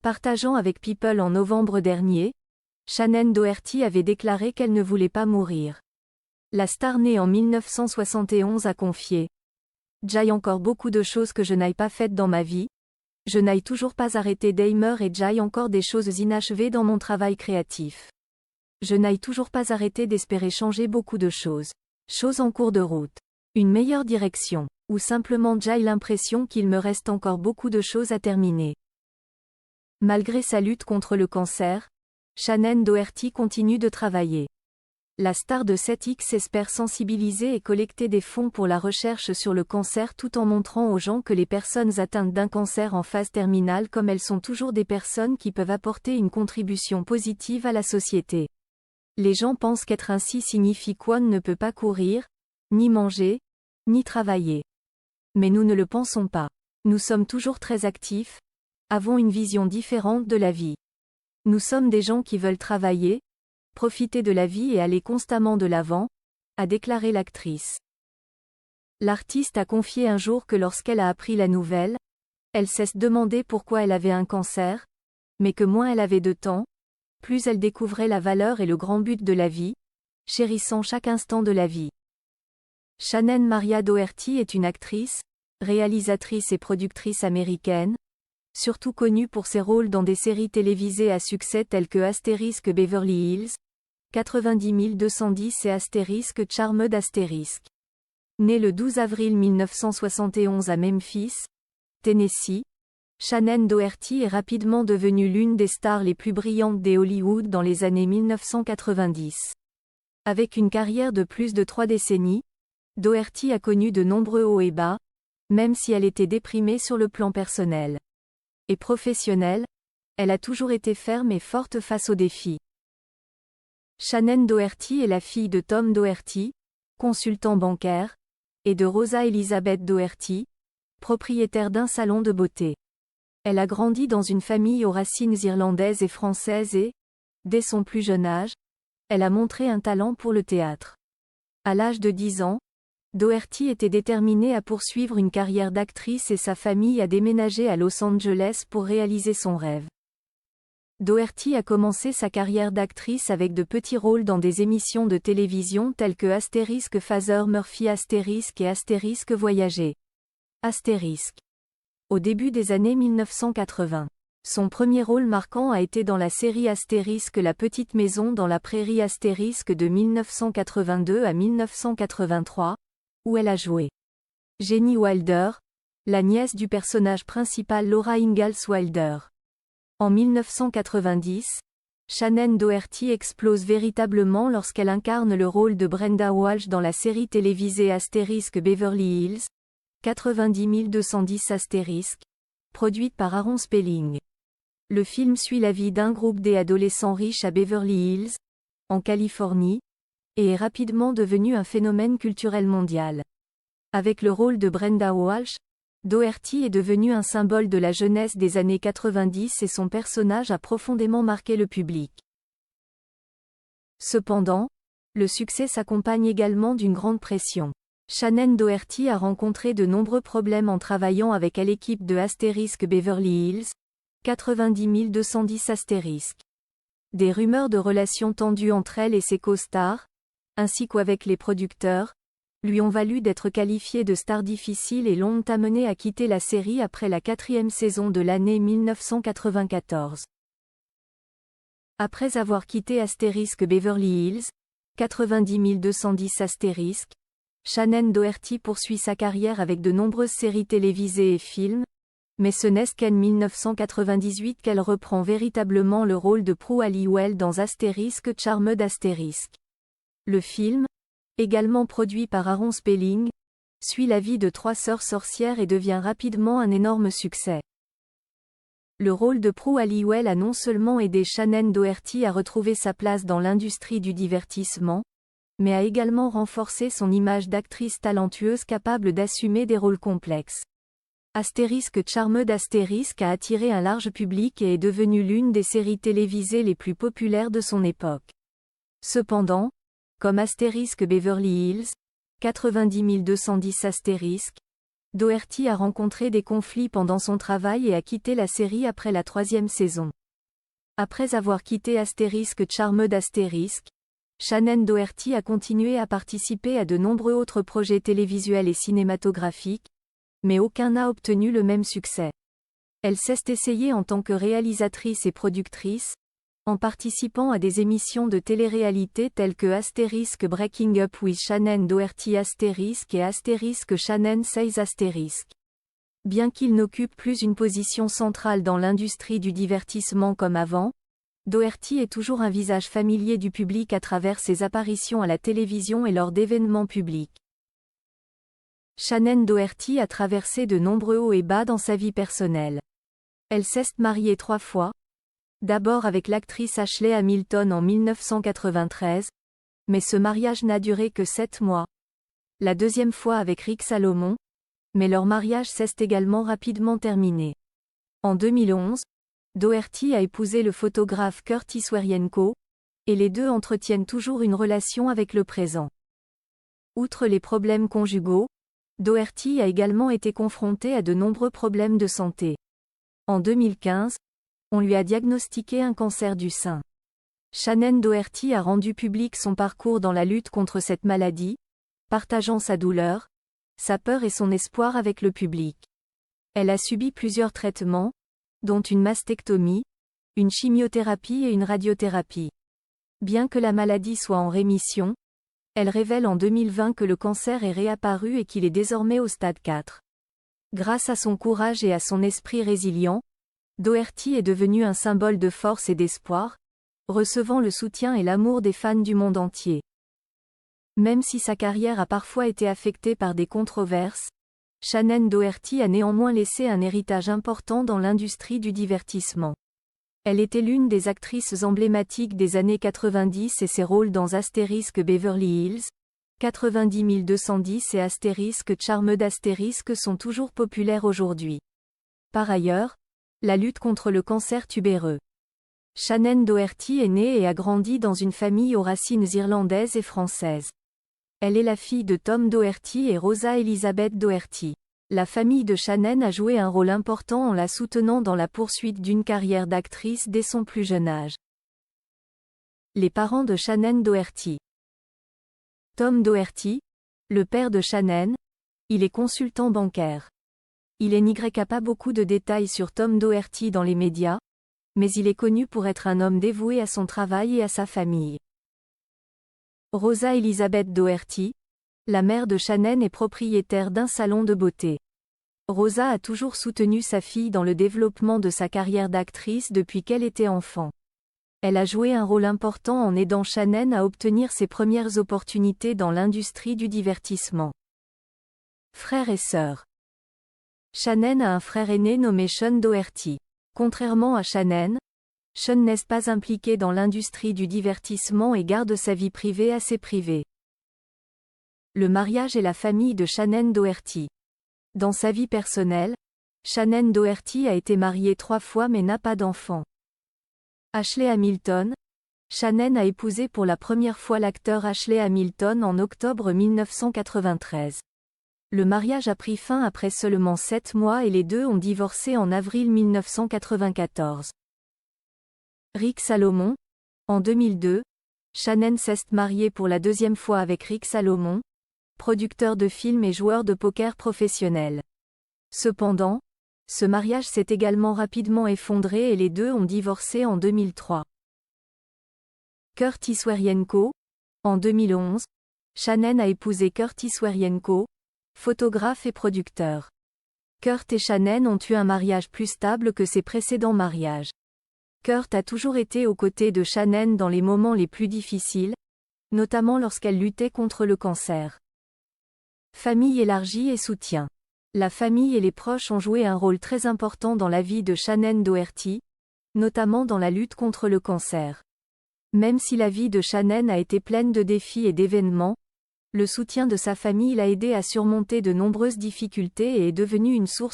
Partageant avec People en novembre dernier, Shannen Doherty avait déclaré qu'elle ne voulait pas mourir. La star née en 1971 a confié: « J'ai encore beaucoup de choses que je n'aille pas faites dans ma vie. Je n'aille toujours pas arrêté d'aimer et j'ai encore des choses inachevées dans mon travail créatif. Je n'aille toujours pas arrêté d'espérer changer beaucoup de choses. Choses en cours de route. Une meilleure direction. Ou simplement j'ai l'impression qu'il me reste encore beaucoup de choses à terminer. » Malgré sa lutte contre le cancer, Shannen Doherty continue de travailler. La star de 7X espère sensibiliser et collecter des fonds pour la recherche sur le cancer tout en montrant aux gens que les personnes atteintes d'un cancer en phase terminale comme elles sont toujours des personnes qui peuvent apporter une contribution positive à la société. Les gens pensent qu'être ainsi signifie qu'on ne peut pas courir, ni manger, ni travailler. Mais nous ne le pensons pas. Nous sommes toujours très actifs, avons une vision différente de la vie. Nous sommes des gens qui veulent travailler, profiter de la vie et aller constamment de l'avant, a déclaré l'actrice. L'artiste a confié un jour que lorsqu'elle a appris la nouvelle, elle s'est demandé pourquoi elle avait un cancer, mais que moins elle avait de temps, plus elle découvrait la valeur et le grand but de la vie, chérissant chaque instant de la vie. Shannen Maria Doherty est une actrice, réalisatrice et productrice américaine, surtout connue pour ses rôles dans des séries télévisées à succès telles que Astérisque Beverly Hills, 90210 et Astérisque Charmed Astérisque. Née le 12 avril 1971 à Memphis, Tennessee, Shannen Doherty est rapidement devenue l'une des stars les plus brillantes des Hollywood dans les années 1990. Avec une carrière de plus de 3 décennies, Doherty a connu de nombreux hauts et bas, même si elle était déprimée sur le plan personnel et professionnelle, elle a toujours été ferme et forte face aux défis. Shannen Doherty est la fille de Tom Doherty, consultant bancaire, et de Rosa Elizabeth Doherty, propriétaire d'un salon de beauté. Elle a grandi dans une famille aux racines irlandaises et françaises et, dès son plus jeune âge, elle a montré un talent pour le théâtre. À l'âge de 10 ans, Doherty était déterminée à poursuivre une carrière d'actrice et sa famille a déménagé à Los Angeles pour réaliser son rêve. Doherty a commencé sa carrière d'actrice avec de petits rôles dans des émissions de télévision telles que Astérisque Father Murphy Astérisque et Astérisque Voyager. Astérisque. Au début des années 1980. Son premier rôle marquant a été dans la série Astérisque La Petite Maison dans la Prairie Astérisque de 1982 à 1983, où elle a joué Jenny Wilder, la nièce du personnage principal Laura Ingalls Wilder. En 1990, Shannen Doherty explose véritablement lorsqu'elle incarne le rôle de Brenda Walsh dans la série télévisée Astérisque Beverly Hills, 90210 Astérisque, produite par Aaron Spelling. Le film suit la vie d'un groupe d'adolescents riches à Beverly Hills, en Californie, et est rapidement devenu un phénomène culturel mondial. Avec le rôle de Brenda Walsh, Doherty est devenue un symbole de la jeunesse des années 90 et son personnage a profondément marqué le public. Cependant, le succès s'accompagne également d'une grande pression. Shannen Doherty a rencontré de nombreux problèmes en travaillant avec l'équipe de Astérisque Beverly Hills, 90210 Astérisque. Des rumeurs de relations tendues entre elle et ses co-stars, ainsi qu'avec les producteurs, lui ont valu d'être qualifiée de star difficile et l'ont amenée à quitter la série après la 4e saison de l'année 1994. Après avoir quitté Astérisque Beverly Hills, 90210 Astérisque, Shannen Doherty poursuit sa carrière avec de nombreuses séries télévisées et films, mais ce n'est qu'en 1998 qu'elle reprend véritablement le rôle de Prue Halliwell dans Astérisque Charmed Astérisque. Le film, également produit par Aaron Spelling, suit la vie de 3 sœurs sorcières et devient rapidement un énorme succès. Le rôle de Prue Halliwell a non seulement aidé Shannen Doherty à retrouver sa place dans l'industrie du divertissement, mais a également renforcé son image d'actrice talentueuse capable d'assumer des rôles complexes. Astérisque Charmed Astérisque a attiré un large public et est devenue l'une des séries télévisées les plus populaires de son époque. Cependant, comme Astérisque Beverly Hills, 90210 Astérisque, Doherty a rencontré des conflits pendant son travail et a quitté la série après la 3e saison. Après avoir quitté Charmed Asterisk, Shannen Doherty a continué à participer à de nombreux autres projets télévisuels et cinématographiques, mais aucun n'a obtenu le même succès. Elle s'est essayée en tant que réalisatrice et productrice, en participant à des émissions de télé-réalité telles que Breaking Up with Shannen Doherty et Shannen Says . Bien qu'il n'occupe plus une position centrale dans l'industrie du divertissement comme avant, Doherty est toujours un visage familier du public à travers ses apparitions à la télévision et lors d'événements publics. Shannen Doherty a traversé de nombreux hauts et bas dans sa vie personnelle. Elle s'est mariée 3 fois, d'abord avec l'actrice Ashley Hamilton en 1993, mais ce mariage n'a duré que 7 mois. La deuxième fois avec Rick Salomon, mais leur mariage s'est également rapidement terminé. En 2011, Doherty a épousé le photographe Kurt Iswerienko, et les deux entretiennent toujours une relation avec le présent. Outre les problèmes conjugaux, Doherty a également été confrontée à de nombreux problèmes de santé. En 2015, on lui a diagnostiqué un cancer du sein. Shannen Doherty a rendu public son parcours dans la lutte contre cette maladie, partageant sa douleur, sa peur et son espoir avec le public. Elle a subi plusieurs traitements, dont une mastectomie, une chimiothérapie et une radiothérapie. Bien que la maladie soit en rémission, elle révèle en 2020 que le cancer est réapparu et qu'il est désormais au stade 4. Grâce à son courage et à son esprit résilient, Doherty est devenue un symbole de force et d'espoir, recevant le soutien et l'amour des fans du monde entier. Même si sa carrière a parfois été affectée par des controverses, Shannen Doherty a néanmoins laissé un héritage important dans l'industrie du divertissement. Elle était l'une des actrices emblématiques des années 90 et ses rôles dans Beverly Hills, 90210 et Charmed sont toujours populaires aujourd'hui. Par ailleurs, la lutte contre le cancer tubéreux. Shannen Doherty est née et a grandi dans une famille aux racines irlandaises et françaises. Elle est la fille de Tom Doherty et Rosa Elizabeth Doherty. La famille de Shannen a joué un rôle important en la soutenant dans la poursuite d'une carrière d'actrice dès son plus jeune âge. Les parents de Shannen Doherty. Tom Doherty, le père de Shannen, il est consultant bancaire. Il n'y a pas beaucoup de détails sur Tom Doherty dans les médias, mais il est connu pour être un homme dévoué à son travail et à sa famille. Rosa Elizabeth Doherty, la mère de Shannen est propriétaire d'un salon de beauté. Rosa a toujours soutenu sa fille dans le développement de sa carrière d'actrice depuis qu'elle était enfant. Elle a joué un rôle important en aidant Shannen à obtenir ses premières opportunités dans l'industrie du divertissement. Frères et sœurs. Shannen a un frère aîné nommé Sean Doherty. Contrairement à Shannen, Sean n'est pas impliqué dans l'industrie du divertissement et garde sa vie privée assez privée. Le mariage et la famille de Shannen Doherty. Dans sa vie personnelle, Shannen Doherty a été mariée 3 fois mais n'a pas d'enfant. Ashley Hamilton. Shannen a épousé pour la première fois l'acteur Ashley Hamilton en octobre 1993. Le mariage a pris fin après seulement 7 mois et les deux ont divorcé en avril 1994. Rick Salomon. En 2002, Shannen s'est mariée pour la 2e fois avec Rick Salomon, producteur de films et joueur de poker professionnel. Cependant, ce mariage s'est également rapidement effondré et les deux ont divorcé en 2003. Kurt Iswerienko. En 2011, Shannen a épousé Kurt Iswerienko, photographe et producteur. Kurt et Shannen ont eu un mariage plus stable que ses précédents mariages. Kurt a toujours été aux côtés de Shannen dans les moments les plus difficiles, notamment lorsqu'elle luttait contre le cancer. Famille élargie et soutien. La famille et les proches ont joué un rôle très important dans la vie de Shannen Doherty, notamment dans la lutte contre le cancer. Même si la vie de Shannen a été pleine de défis et d'événements, le soutien de sa famille l'a aidé à surmonter de nombreuses difficultés et est devenu une source